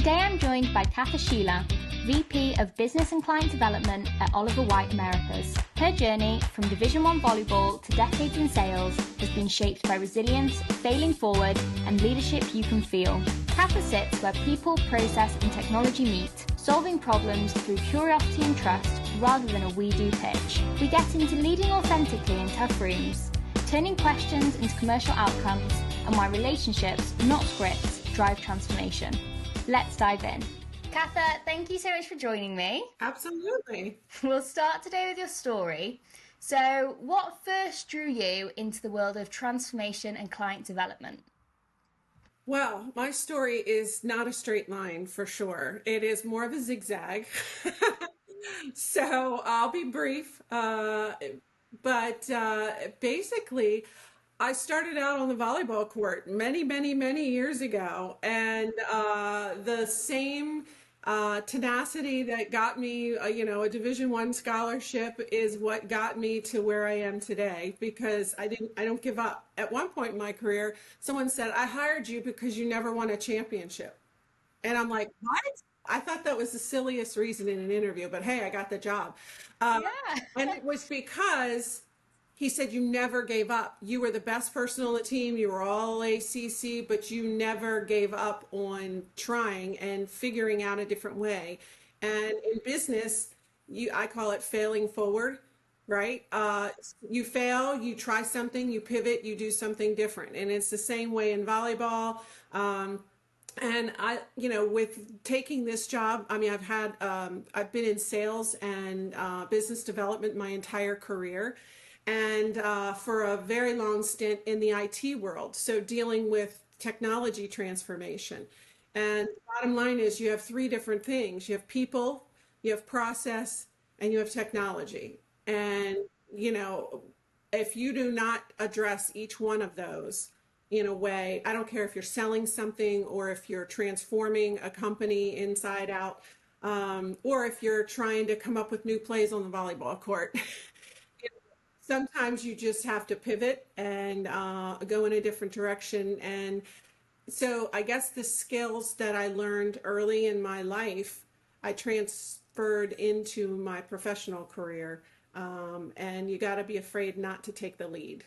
Today I'm joined by Katha Scheeler, VP of Business and Client Development at Oliver Wight Americas. Her journey from Division 1 volleyball to decades in sales has been shaped by resilience, failing forward, and leadership you can feel. Katha sits where people, process, and technology meet, solving problems through curiosity and trust rather than a we-do pitch. We get into leading authentically in tough rooms, turning questions into commercial outcomes, and why relationships, not scripts, drive transformation. Let's dive in. Katha, thank you so much for joining me. Absolutely. We'll start today with your story. So, what first drew you into the world of transformation and client development? Well, my story is not a straight line for sure. It is more of a zigzag. So I'll be brief. But basically, I started out on the volleyball court many years ago, and the same tenacity that got me, a Division I scholarship is what got me to where I am today, because I don't give up. At one point in my career, someone said, "I hired you because you never won a championship." And I'm like, "What?" I thought that was the silliest reason in an interview, but hey, I got the job. And it was because he said, "You never gave up. You were the best person on the team. You were all ACC, but you never gave up on trying and figuring out a different way." And in business, I call it failing forward, right? You fail, you try something, you pivot, you do something different. And it's the same way in volleyball. And with taking this job, I mean, I've been in sales and business development my entire career, and for a very long stint in the IT world. So dealing with technology transformation. And the bottom line is you have three different things. You have people, you have process, and you have technology. And, if you do not address each one of those in a way, I don't care if you're selling something or if you're transforming a company inside out, or if you're trying to come up with new plays on the volleyball court. Sometimes you just have to pivot and go in a different direction. And so I guess the skills that I learned early in my life, I transferred into my professional career. And you got to be afraid not to take the lead.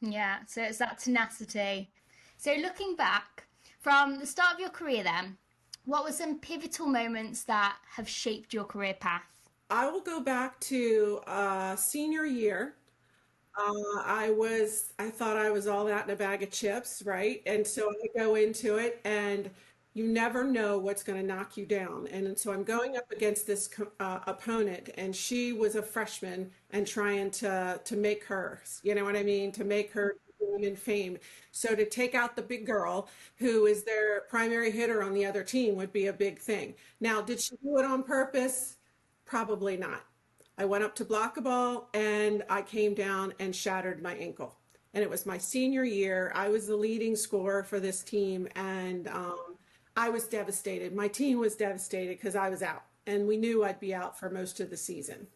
Yeah, so it's that tenacity. So looking back from the start of your career then, what were some pivotal moments that have shaped your career path? I will go back to senior year. I thought I was all that in a bag of chips, right? And so I go into it, and you never know what's going to knock you down. And so I'm going up against this opponent, and she was a freshman and trying to make her, you know what I mean, to make her name and fame. So to take out the big girl who is their primary hitter on the other team would be a big thing. Now, did she do it on purpose? Probably not. I went up to block a ball and I came down and shattered my ankle. And it was my senior year. I was the leading scorer for this team, and I was devastated. My team was devastated because I was out, and we knew I'd be out for most of the season.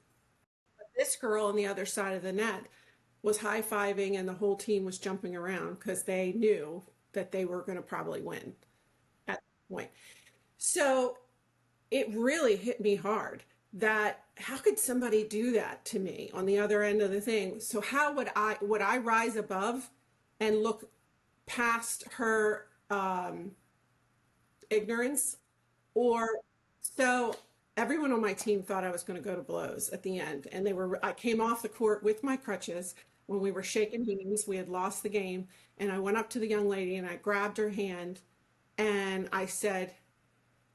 But this girl on the other side of the net was high-fiving, and the whole team was jumping around because they knew that they were going to probably win at that point. So it really hit me hard that how could somebody do that to me on the other end of the thing? So how would I rise above and look past her ignorance? Or so everyone on my team thought I was going to go to blows at the end, and I came off the court with my crutches when we were shaking hands. We had lost the game, and I went up to the young lady and I grabbed her hand and I said,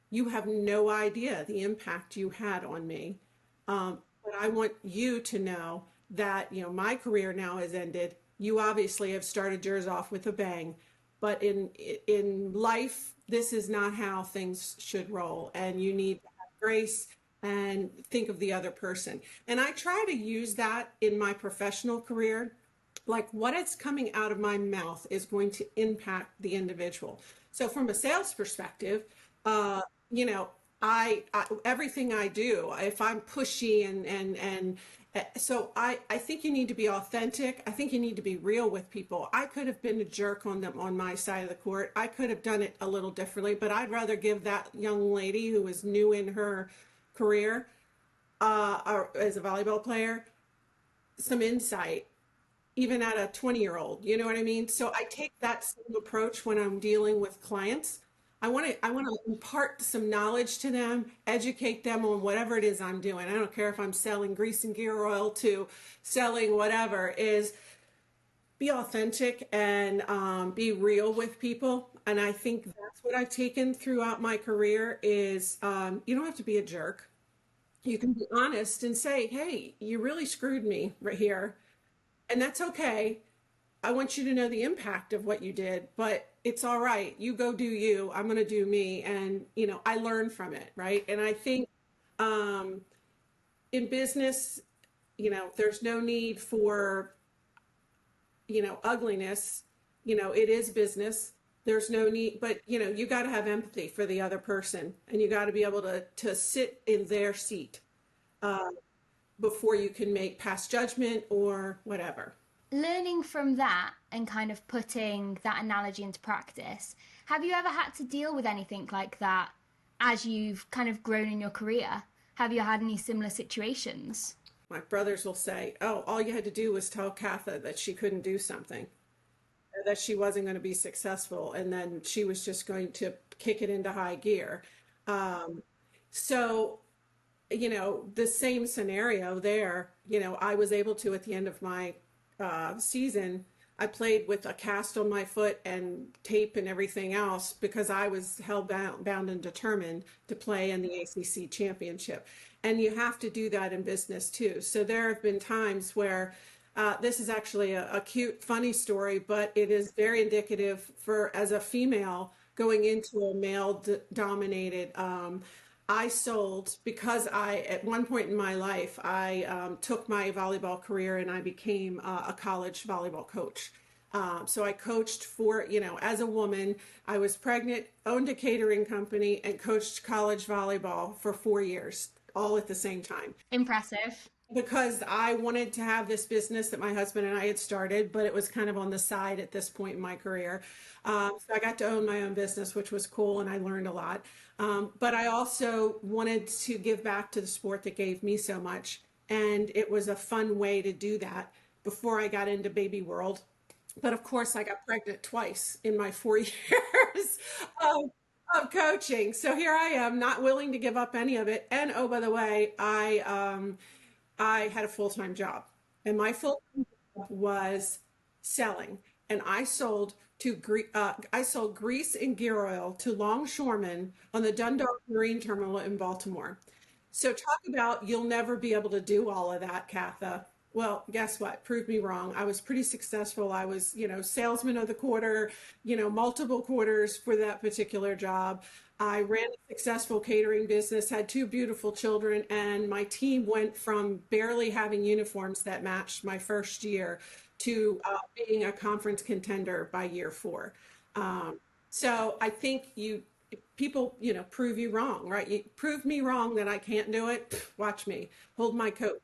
"You have no idea the impact you had on me. But I want you to know that, my career now has ended. You obviously have started yours off with a bang, but in life, this is not how things should roll. And you need to have grace and think of the other person." And I try to use that in my professional career. Like, what is coming out of my mouth is going to impact the individual. So from a sales perspective, I everything I do, if I'm pushy so I think you need to be authentic. I think you need to be real with people. I could have been a jerk on them on my side of the court. I could have done it a little differently, but I'd rather give that young lady who was new in her career, or as a volleyball player, some insight, even at a 20-year-old. You know what I mean? So I take that same approach when I'm dealing with clients. I want to impart some knowledge to them, educate them on whatever it is I'm doing. I don't care if I'm selling grease and gear oil to selling whatever, is be authentic and be real with people. And I think that's what I've taken throughout my career is you don't have to be a jerk. You can be honest and say, hey, you really screwed me right here. And that's okay. I want you to know the impact of what you did, but it's all right. You go do you. I'm going to do me. And, I learn from it. Right. And I think um, in business, there's no need for, ugliness. It is business. There's no need, but, you got to have empathy for the other person and you got to be able to sit in their seat uh, before you can make past judgment or whatever. Learning from that and kind of putting that analogy into practice, have you ever had to deal with anything like that as you've kind of grown in your career? Have you had any similar situations? My brothers will say, "Oh, all you had to do was tell Katha that she couldn't do something, that she wasn't going to be successful, and then she was just going to kick it into high gear." Um, so, the same scenario there, I was able to, at the end of my season, I played with a cast on my foot and tape and everything else because I was held bound and determined to play in the ACC championship. And you have to do that in business too. So there have been times where this is actually a cute, funny story, but it is very indicative for as a female going into a male dominated. I sold because at one point in my life, I took my volleyball career and I became a college volleyball coach. So I coached for, as a woman, I was pregnant, owned a catering company, and coached college volleyball for 4 years, all at the same time Impressive. because I wanted to have this business that my husband and I had started, but it was kind of on the side at this point in my career. So I got to own my own business, which was cool, and I learned a lot. But I also wanted to give back to the sport that gave me so much, and it was a fun way to do that before I got into baby world. But of course, I got pregnant twice in my 4 years of, of coaching. So here I am, not willing to give up any of it. And oh, by the way, I had a full-time job, and my full-time job was selling, and I sold grease and gear oil to longshoremen on the Dundalk Marine Terminal in Baltimore. So talk about you'll never be able to do all of that, Katha. Well, guess what? Proved me wrong. I was pretty successful. I was, salesman of the quarter, multiple quarters for that particular job. I ran a successful catering business, had two beautiful children, and my team went from barely having uniforms that matched my first year to being a conference contender by year four. So I think people, prove you wrong, right? You prove me wrong that I can't do it. Watch me hold my coat.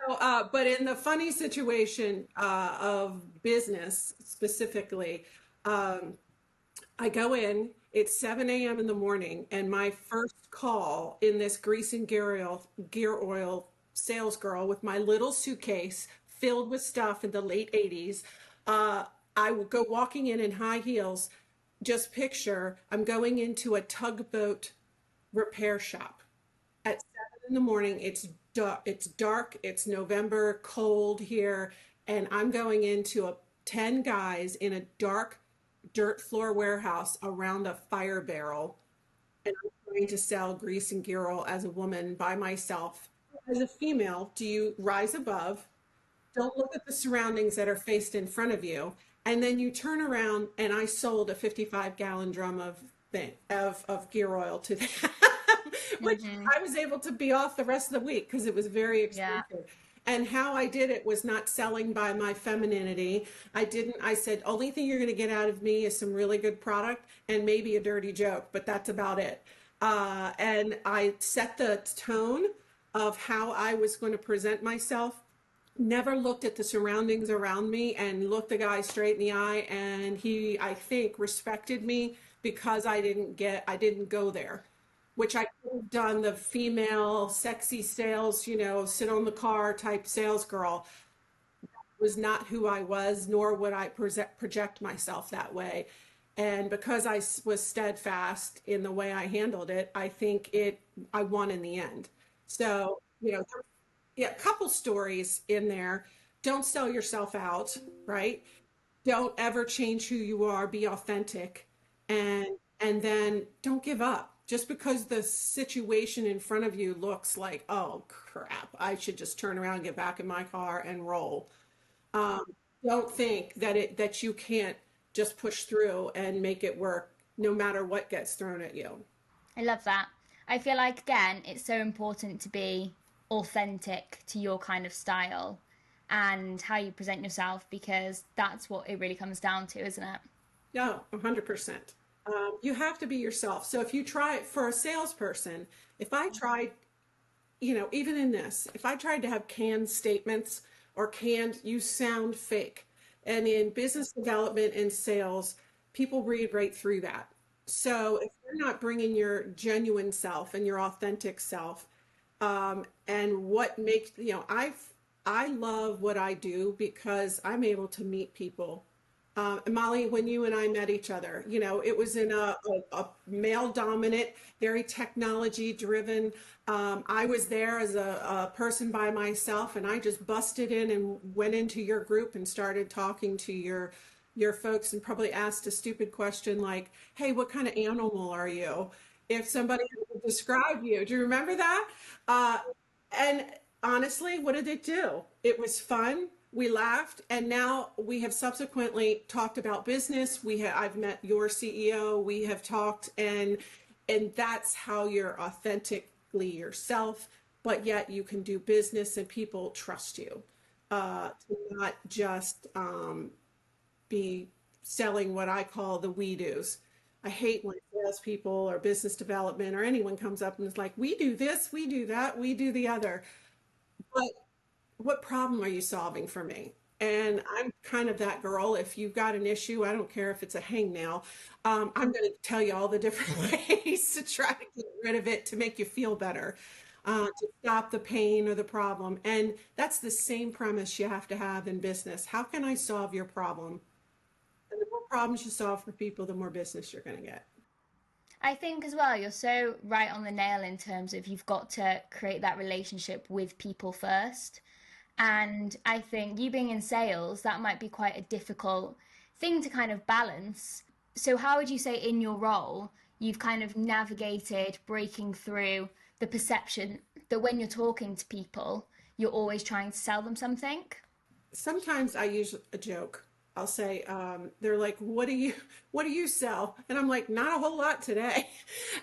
So, but in the funny situation of business specifically, um, I go in, it's 7 a.m. in the morning, and my first call in this grease and gear oil sales girl with my little suitcase filled with stuff in the late 80s. Uh, I will go walking in high heels. Just picture I'm going into a tugboat repair shop at 7 in the morning. It's dark. It's November, cold here, and I'm going into 10 guys in a dark dirt floor warehouse around a fire barrel, and I'm trying to sell grease and gear oil as a woman by myself. As a female, do you rise above? Don't look at the surroundings that are faced in front of you, and then you turn around, and I sold a 55-gallon drum of gear oil to them, which Mm-hmm. I was able to be off the rest of the week because it was very Yeah. expensive. And how I did it was not selling by my femininity. I said, only thing you're going to get out of me is some really good product and maybe a dirty joke, but that's about it. And I set the tone of how I was going to present myself. Never looked at the surroundings around me and looked the guy straight in the eye. And he, I think, respected me because I didn't go there, which I could have done the female sexy sales, sit on the car type sales girl. Was not who I was, nor would I project myself that way. And because was steadfast in the way I handled it, I won in the end. So, yeah, a couple stories in there. Don't sell yourself out, right? Don't ever change who you are, be authentic, and and then don't give up. Just because the situation in front of you looks like, oh crap, I should just turn around, get back in my car and roll. Um, don't think that you can't just push through and make it work no matter what gets thrown at you. I love that. I feel like, again, it's so important to be authentic to your kind of style and how you present yourself because that's what it really comes down to, isn't it? Yeah, 100%. You have to be yourself. So if you try for a salesperson, if I tried, even in this, if I tried to have canned statements or you sound fake. And in business development and sales, people read right through that. So if you're not bringing your genuine self and your authentic self, and what makes, I love what I do because I'm able to meet people. Molly, when you and I met each other, it was in a male dominant, very technology driven. I was there as a person by myself, and I just busted in and went into your group and started talking to your folks and probably asked a stupid question like, "Hey, what kind of animal are you?" If somebody had to describe you, do you remember that? Uh, and honestly, what did it do? It was fun. We laughed, and now we have subsequently talked about business. I've met your CEO. We have talked, and that's how you're authentically yourself, but yet you can do business and people trust you. To not just be selling what I call the we do's. I hate when salespeople or business development or anyone comes up and is like, we do this, we do that, we do the other. But what problem are you solving for me? And I'm kind of that girl. If you've got an issue, I don't care if it's a hangnail. I'm going to tell you all the different ways to try to get rid of it to make you feel better, to stop the pain or the problem. And that's the same premise you have to have in business. How can I solve your problem? And the more problems you solve for people, the more business you're going to get. I think as well, you're so right on the nail in terms of you've got to create that relationship with people first. And I think you being in sales, that might be quite a difficult thing to kind of balance. So, how would you say in your role, you've kind of navigated breaking through the perception that when you're talking to people, you're always trying to sell them something? Sometimes I use a joke. I'll say, they're like, what do you sell? And I'm like, not a whole lot today.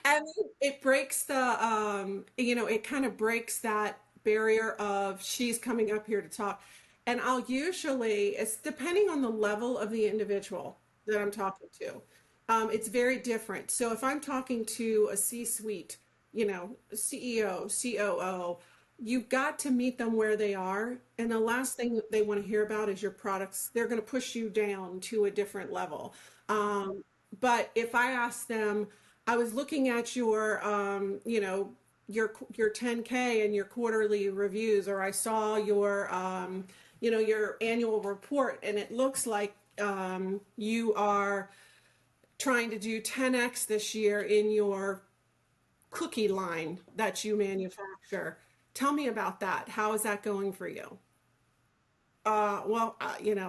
And it breaks it kind of breaks that barrier of she's coming up here to talk. And it's depending on the level of the individual that I'm talking to. It's very different. So if I'm talking to a C-suite, CEO, COO, you've got to meet them where they are. And the last thing that they want to hear about is your products. They're going to push you down to a different level. But if I ask them, I was looking at your 10K and your quarterly reviews, or I saw your annual report, and it looks like you are trying to do 10x this year in your cookie line that you manufacture. Tell me about that. How is that going for you? Blah, blah,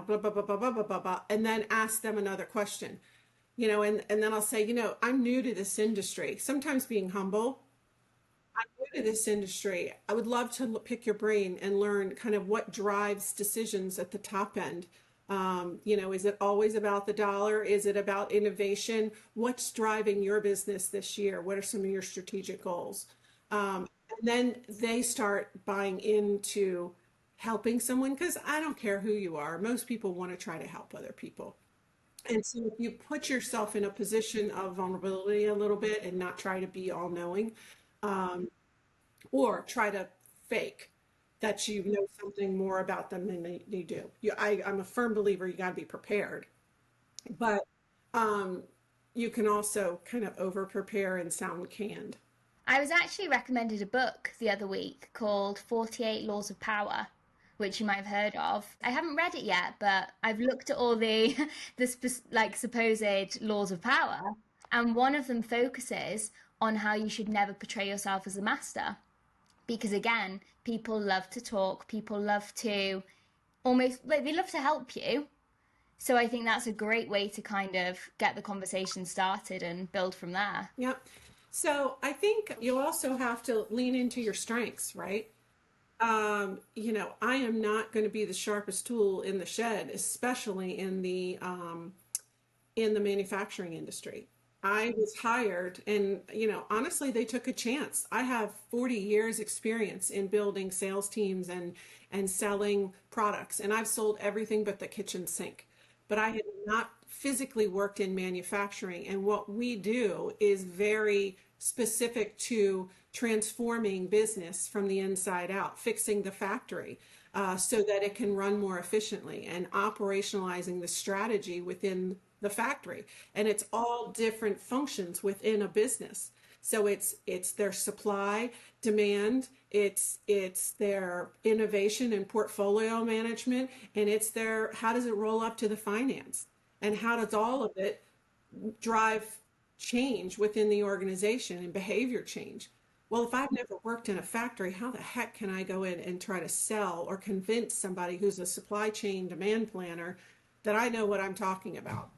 blah, blah, blah, blah, blah, blah. And then ask them another question, and then I'll say, I'm new to this industry. Sometimes being humble, I'm new to this industry. I would love to pick your brain and learn kind of what drives decisions at the top end. Is it always about the dollar? Is it about innovation? What's driving your business this year? What are some of your strategic goals? And then they start buying into helping someone because I don't care who you are. Most people want to try to help other people. And so if you put yourself in a position of vulnerability a little bit and not try to be all knowing, um, or try to fake that you know something more about them than they do. I'm a firm believer you got to be prepared, but um, you can also kind of over prepare and sound canned. I was actually recommended a book the other week called 48 Laws of Power, which you might have heard of. I haven't read it yet, but I've looked at all the like supposed laws of power, and one of them focuses on how you should never portray yourself as a master. Because again, people love to talk, people love to almost like they love to help you. So I think that's a great way to kind of get the conversation started and build from there. Yep. So I think you also have to lean into your strengths, right? I am not going to be the sharpest tool in the shed, especially in the manufacturing industry. I was hired and, honestly, they took a chance. I have 40 years experience in building sales teams and selling products, and I've sold everything but the kitchen sink. But I had not physically worked in manufacturing, and what we do is very specific to transforming business from the inside out, fixing the factory so that it can run more efficiently and operationalizing the strategy within the factory. And it's all different functions within a business. So it's their supply, demand, it's their innovation and portfolio management, and it's their how does it roll up to the finance? And how does all of it drive change within the organization and behavior change? Well, if I've never worked in a factory, how the heck can I go in and try to sell or convince somebody who's a supply chain demand planner that I know what I'm talking about?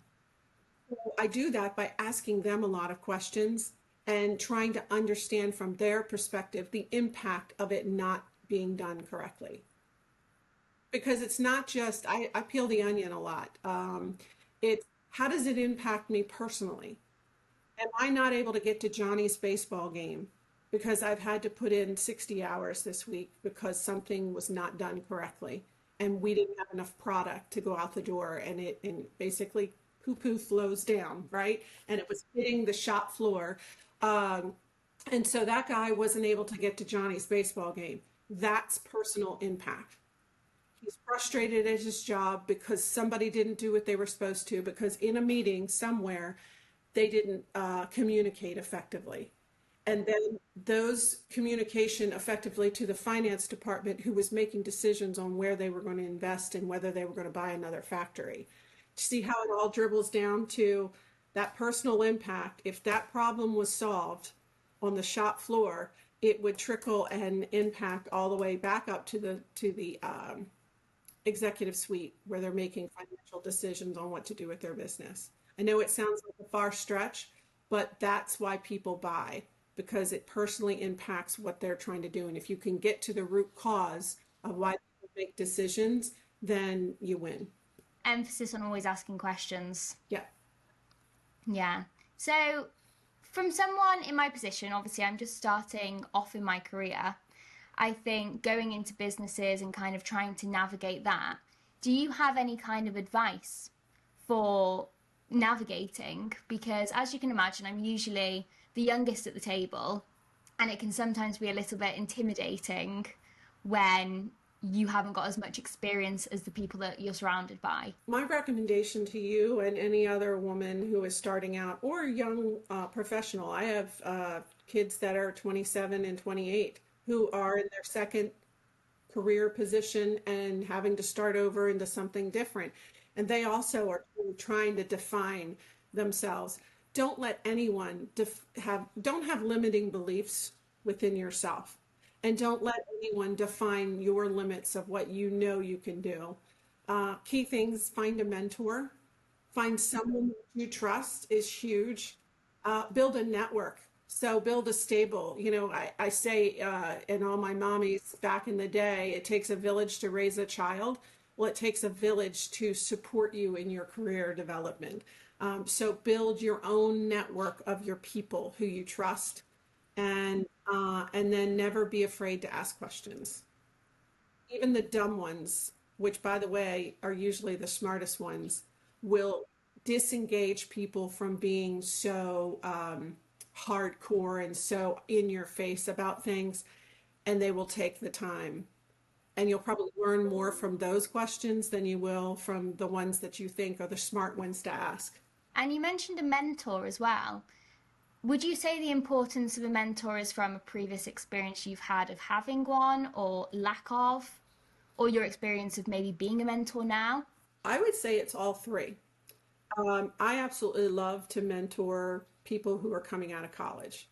I do that by asking them a lot of questions and trying to understand from their perspective the impact of it not being done correctly. Because it's not just, I peel the onion a lot. It's how does it impact me personally? Am I not able to get to Johnny's baseball game because I've had to put in 60 hours this week because something was not done correctly and we didn't have enough product to go out the door and basically poo-poo flows down, right? And it was hitting the shop floor. Um, and so that guy wasn't able to get to Johnny's baseball game. That's personal impact. He's frustrated at his job because somebody didn't do what they were supposed to, because in a meeting somewhere, they didn't communicate effectively. And then those communication effectively to the finance department who was making decisions on where they were going to invest and whether they were going to buy another factory. See how it all dribbles down to that personal impact. If that problem was solved on the shop floor, it would trickle and impact all the way back up to the executive suite where they're making financial decisions on what to do with their business. I know it sounds like a far stretch, but that's why people buy, because it personally impacts what they're trying to do. And if you can get to the root cause of why people make decisions, then you win. Emphasis on always asking questions. Yeah. Yeah. So, from someone in my position, obviously, I'm just starting off in my career. I think going into businesses and kind of trying to navigate that, do you have any kind of advice for navigating? Because as you can imagine, I'm usually the youngest at the table, and it can sometimes be a little bit intimidating when you haven't got as much experience as the people that you're surrounded by. My recommendation to you and any other woman who is starting out or young professional, I have kids that are 27 and 28 who are in their second career position and having to start over into something different. And they also are trying to define themselves. Don't let anyone don't have limiting beliefs within yourself. And don't let anyone define your limits of what you know you can do. Key things, find a mentor, find someone you trust is huge. Build a network. So build a stable. I say in all my mommies back in the day, it takes a village to raise a child. Well, it takes a village to support you in your career development. So build your own network of your people who you trust, and then never be afraid to ask questions. Even the dumb ones, which by the way are usually the smartest ones, will disengage people from being so hardcore and so in your face about things, and they will take the time. And you'll probably learn more from those questions than you will from the ones that you think are the smart ones to ask. And you mentioned a mentor as well. Would you say the importance of a mentor is from a previous experience you've had of having one or lack of, or your experience of maybe being a mentor now? I would say it's all three. I absolutely love to mentor people who are coming out of college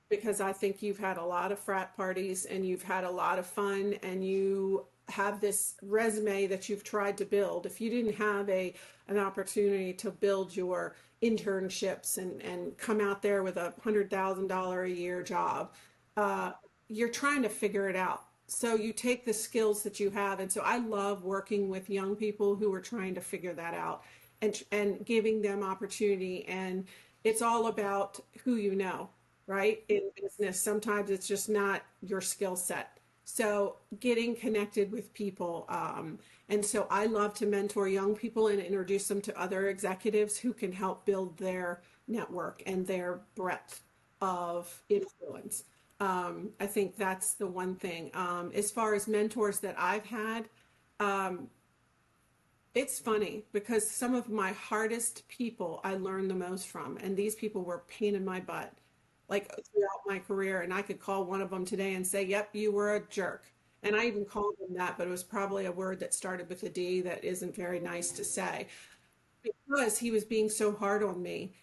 because I think you've had a lot of frat parties and you've had a lot of fun and you have this resume that you've tried to build. If you didn't have an opportunity to build your internships and come out there with $100,000 a year job, uh, you're trying to figure it out. So you take the skills that you have, and so I love working with young people who are trying to figure that out and giving them opportunity. And it's all about who you know, right? In business, sometimes it's just not your skill set. So getting connected with people. And so I love to mentor young people and introduce them to other executives who can help build their network and their breadth of influence. I think that's the one thing. As far as mentors that I've had, it's funny because some of my hardest people I learned the most from, and these people were a pain in my butt, like throughout my career. And I could call one of them today and say, "Yep, you were a jerk." And I even called him that, but it was probably a word that started with a D that isn't very nice to say because he was being so hard on me.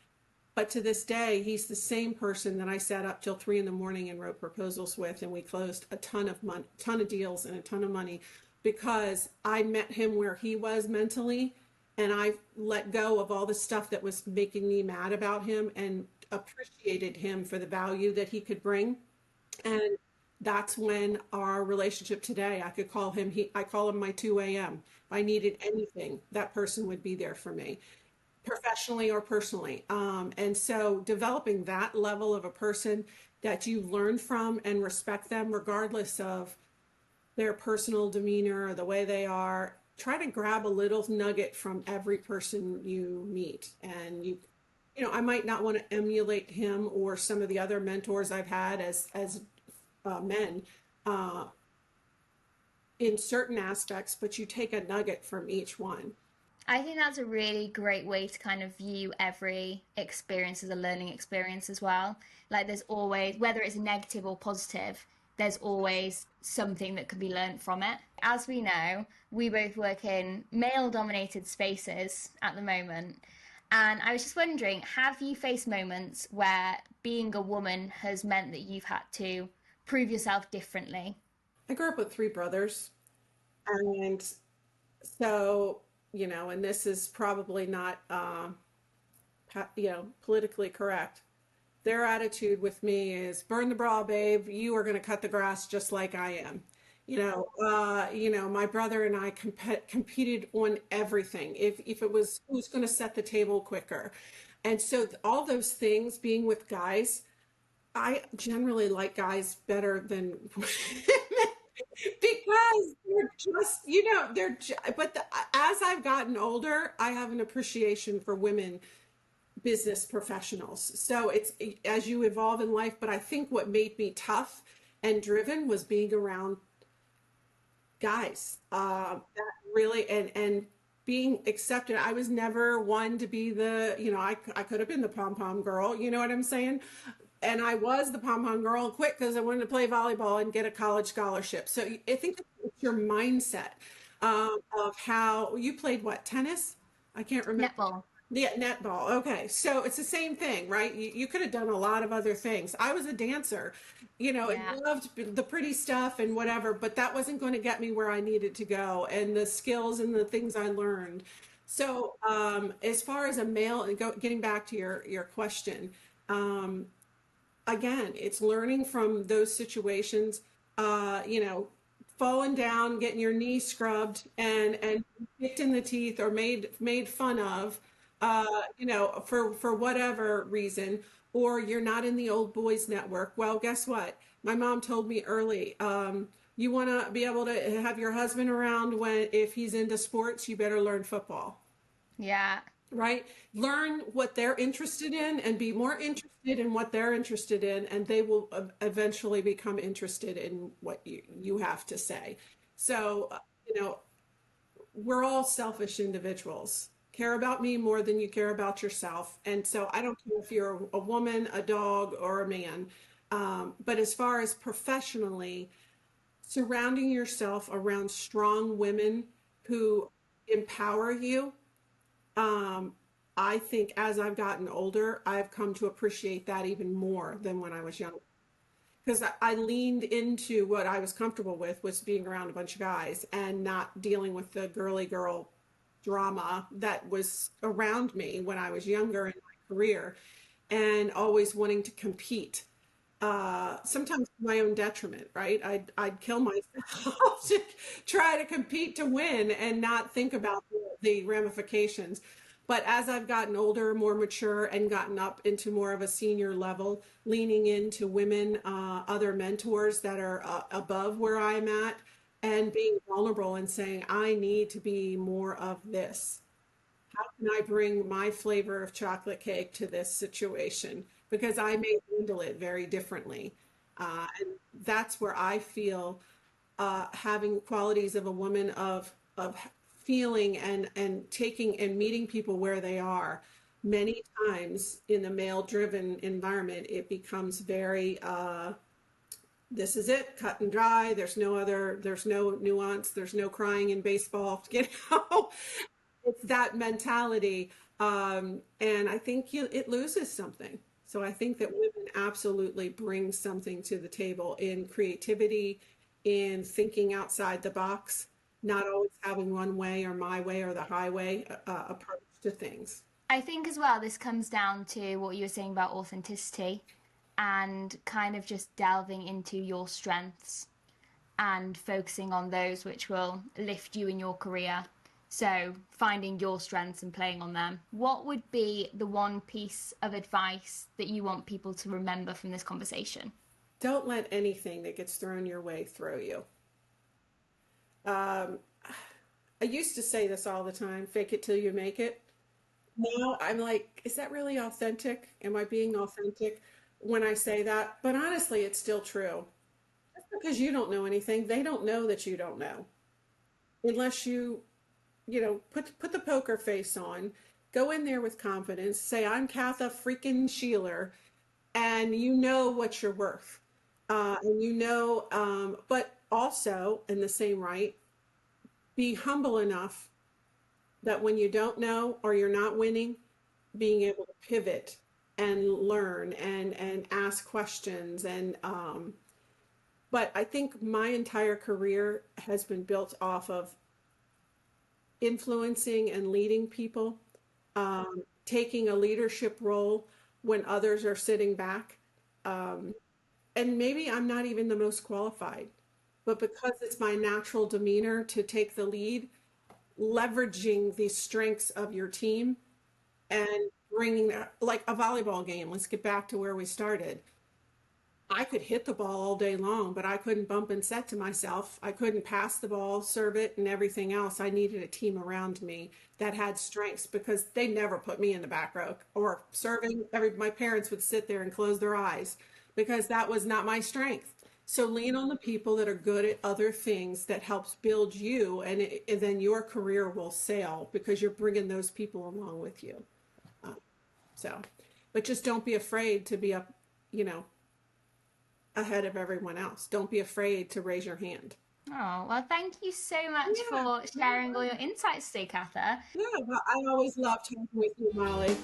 But to this day, he's the same person that I sat up till 3 in the morning and wrote proposals with, and we closed a ton of money, ton of deals, and a ton of money because I met him where he was mentally, and I let go of all the stuff that was making me mad about him and appreciated him for the value that he could bring. And that's when our relationship today, I could call him, I call him my 2 a.m. If I needed anything, that person would be there for me professionally or personally. And so developing that level of a person that you learn from and respect them regardless of their personal demeanor or the way they are, try to grab a little nugget from every person you meet. And I might not want to emulate him or some of the other mentors I've had as men uh, in certain aspects, but you take a nugget from each one. I think that's a really great way to kind of view every experience as a learning experience as well. Like there's always, whether it's negative or positive, there's always something that can be learned from it. As we know, we both work in male dominated spaces at the moment. And I was just wondering, have you faced moments where being a woman has meant that you've had to prove yourself differently? I grew up with three brothers, and so, and this is probably not, politically correct. Their attitude with me is burn the bra, babe. You are going to cut the grass just like I am. My brother and I competed on everything. If it was who's going to set the table quicker. And so all those things being with guys, I generally like guys better than women because they're just, but as I've gotten older, I have an appreciation for women business professionals. So it's as you evolve in life, but I think what made me tough and driven was being around guys. That really and being accepted. I was never one to be I could have been the pom pom girl. You know what I'm saying? And I was the pom pom girl quick because I wanted to play volleyball and get a college scholarship. So I think it's your mindset of how you played what tennis. I can't remember. Netball. Yeah, netball. Okay. So it's the same thing, right? You could have done a lot of other things. I was a dancer, and Yeah. loved the pretty stuff and whatever, but that wasn't going to get me where I needed to go and the skills and the things I learned. So, as far as a male, and getting back to your question, um, again, it's learning from those situations, falling down, getting your knee scrubbed and kicked in the teeth or made fun of, for whatever reason, or you're not in the old boys network. Well, guess what? My mom told me early, you want to be able to have your husband around if he's into sports, you better learn football. Yeah. right? Learn what they're interested in and be more interested in what they're interested in, and they will eventually become interested in what you have to say. So, you know, we're all selfish individuals. Care about me more than you care about yourself. And so I don't care if you're a woman, a dog, or a man. But as far as professionally, surrounding yourself around strong women who empower you, um, I think as I've gotten older, I've come to appreciate that even more than when I was young. Because I leaned into what I was comfortable with, was being around a bunch of guys and not dealing with the girly girl drama that was around me when I was younger in my career, and always wanting to compete, sometimes to my own detriment, right? I'd kill myself to try to compete to win and not think about the ramifications. But as I've gotten older, more mature, and gotten up into more of a senior level, leaning into women, other mentors that are above where I'm at, and being vulnerable and saying, I need to be more of this. How can I bring my flavor of chocolate cake to this situation? Because I may handle it very differently. And that's where I feel, having qualities of a woman of feeling and taking and meeting people where they are. Many times in the male driven environment, it becomes very, this is it, cut and dry. There's no nuance, there's no crying in baseball, you know. It's that mentality. And I think it loses something. So I think that women absolutely bring something to the table in creativity, in thinking outside the box, not always having one way or my way or the highway approach to things. I think as well, this comes down to what you were saying about authenticity and kind of just delving into your strengths and focusing on those which will lift you in your career. So, finding your strengths and playing on them. What would be the one piece of advice that you want people to remember from this conversation? Don't let anything that gets thrown your way throw you. Um, I used to say this all the time, fake it till you make it. Now I'm like, is that really authentic? Am I being authentic when I say that? But honestly, it's still true. Just because you don't know anything, they don't know that you don't know. Unless put the poker face on, go in there with confidence, say, I'm Katha freaking Scheeler, and you know what you're worth. And but also in the same right, be humble enough that when you don't know or you're not winning, being able to pivot and learn and ask questions. But I think my entire career has been built off of influencing and leading people, taking a leadership role when others are sitting back. Um, and maybe I'm not even the most qualified, but because it's my natural demeanor to take the lead, leveraging the strengths of your team and bringing that, like a volleyball game. Let's get back to where we started. I could hit the ball all day long, but I couldn't bump and set to myself. I couldn't pass the ball, serve it, and everything else. I needed a team around me that had strengths, because they never put me in the back row or serving. My parents would sit there and close their eyes because that was not my strength. So lean on the people that are good at other things that helps build you, and then your career will sail because you're bringing those people along with you. Uh, so, but just don't be afraid to be up, you know, ahead of everyone else. Don't be afraid to raise your hand. Oh, well, thank you so much Yeah, for sharing all your insights today, Katha. yeah. Well, I always love talking with you, Molly.